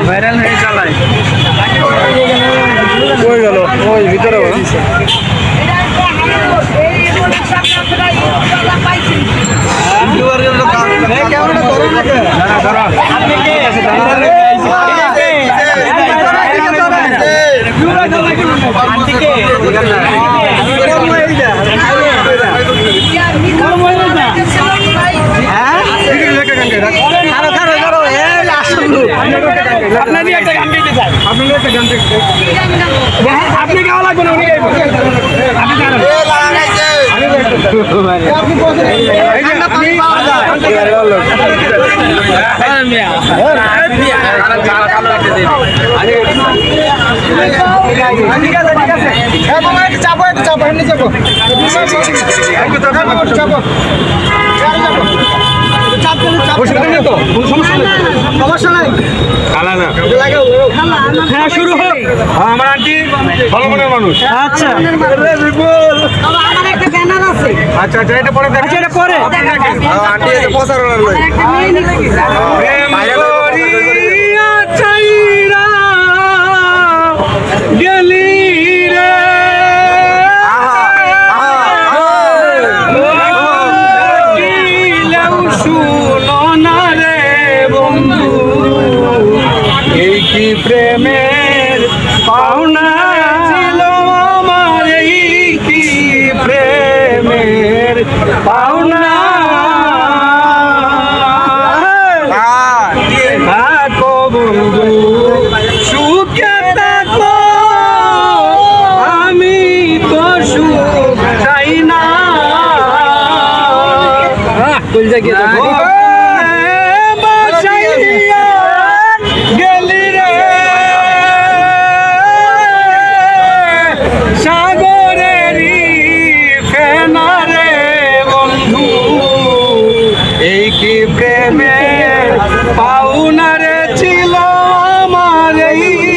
Viral হয়ে চালায় কই গেল ওই ভিতরে আপনারই একটা গান গাইতে চাই আপনারই একটা গান আপনি গাওয়া লাগবে না উনি গাইবেন আপনি জানেন হ্যাঁ শুরু হোক আমার আন্টি ভালো মনের মানুষ আচ্ছা আচ্ছা আচ্ছা এটা পরে দেখা এটা পরে আন্টি এটা প্রচারণার লই গেলি রে শুনো না রে বন্ধু এই কি প্রেমের পাওনা ছিল আমার এই কি প্রেমের পাওনা থাকো বন্ধু সুখে থাকো আমি তো সুখ চাই না সাগরেরই ফেনা রে বন্ধু এই কি প্রেমের পাওনা রে ছিল আমার এই কি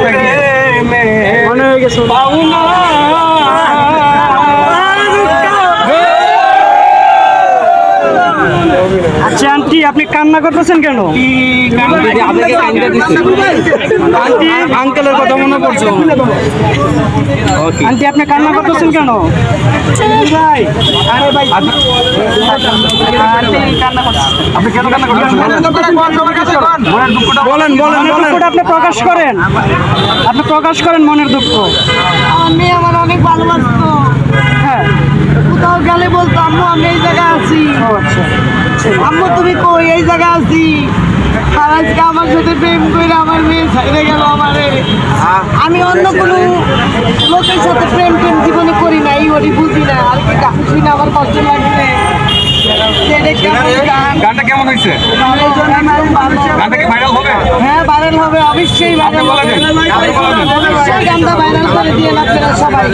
প্রেমের পাওনা আচ্ছা আন্টি আপনি কান্না করতেছেন কেন? আঙ্কেলের কথা মনে পড়ছে। আন্টি আপনি কান্না করতেছেন কেন? ভাই আরে ভাই আন্টি কান্না করতেছেন। আপনি কেন কান্না করতেছেন? বলেন বলেন দুঃখটা আপনি প্রকাশ করেন। আপনি প্রকাশ করেন মনের দুঃখ। আমি আমার অনেক ভালোবাসতো। হ্যাঁ কোথাও গেলে বলতো আম্মু আমি এই জায়গায় আছি। আচ্ছা আম্মু তুমি কই? এই জায়গায় আছি। আর আজকে আমার সাথে প্রেম করে আমার মেয়ে ছেড়ে গেল আমারে। আমি অন্য কোনো লোকের সাথে প্রেম জীবনে করি না, এই ওরই বুঝি না। আর কি গান শুনে আমার কষ্ট লাগছে। গানটা কেমন হয়েছে? গানটা কি ভাইরাল হবে? হ্যাঁ ভাইরাল হবে, অবশ্যই ভাইরাল হবে। অবশ্যই গানটা ভাইরাল করে দিয়ে আপনারা সবাই।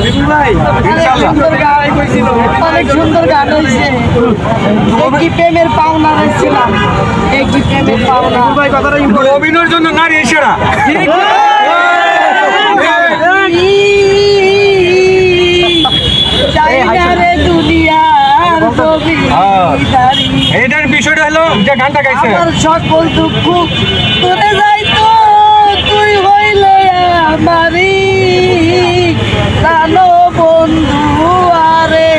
অনেক সুন্দর গান হয়েছে। একটি প্রেমের পাওনা ছিলাম, একটি প্রেমের পাওনা। অভিনয়ের জন্য নারী সেরা। এটার বিষয়টা হলো যে গানটা গাইছে সকল দুঃখ তোরে যাইতো তুই হইলে আমারি কালো বন্ধু আরে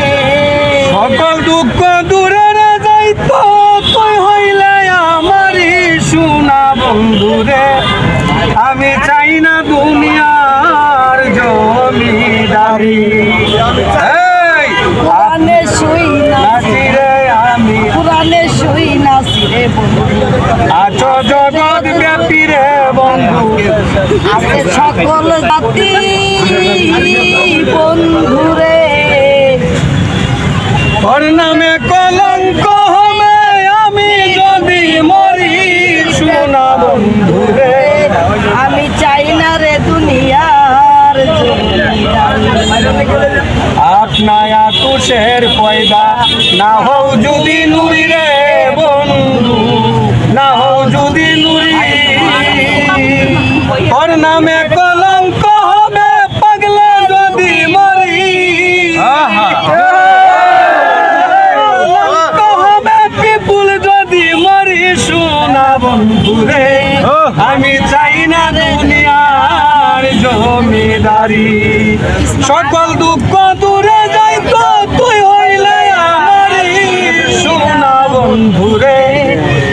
সকল দুঃখ দূরে যাইতো তুই হইলে আমারি সোনা বন্ধু রে আমি চাই না দুনিয়ার জমিদারি পুরানে শুই নাচি রে আমি পুরানে শুই নাচি রে বন্ধু আছো জগৎ ব্যাপী রে বন্ধু আছে সকল জাতি বন্ধু রে ওর নামে কলঙ্ক হবে আমি যদি মরি সোনা বন্ধু রে আমি চাই না রে দুনিয়ার জমিদারি কিসের পয়দা না হও যদি নুরি রে বন্ধু না হও যদি নুরি ওর নামে কলঙ্ক হবে পাগলে যদি মরি কলঙ্ক হবে পিপুল যদি মরি শোনা বন্ধুরে আমি চাই না দুনিয়ার জমিদারি সকল দুঃখ দূরে যাইতো তুই হইলে আমারি শোনা বন্ধুরে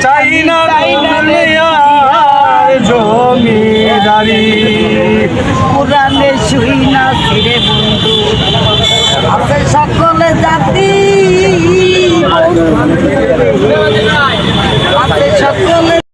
চাই না দুনিয়ার জমিদারি কোরআনে শুই না ছিড়ে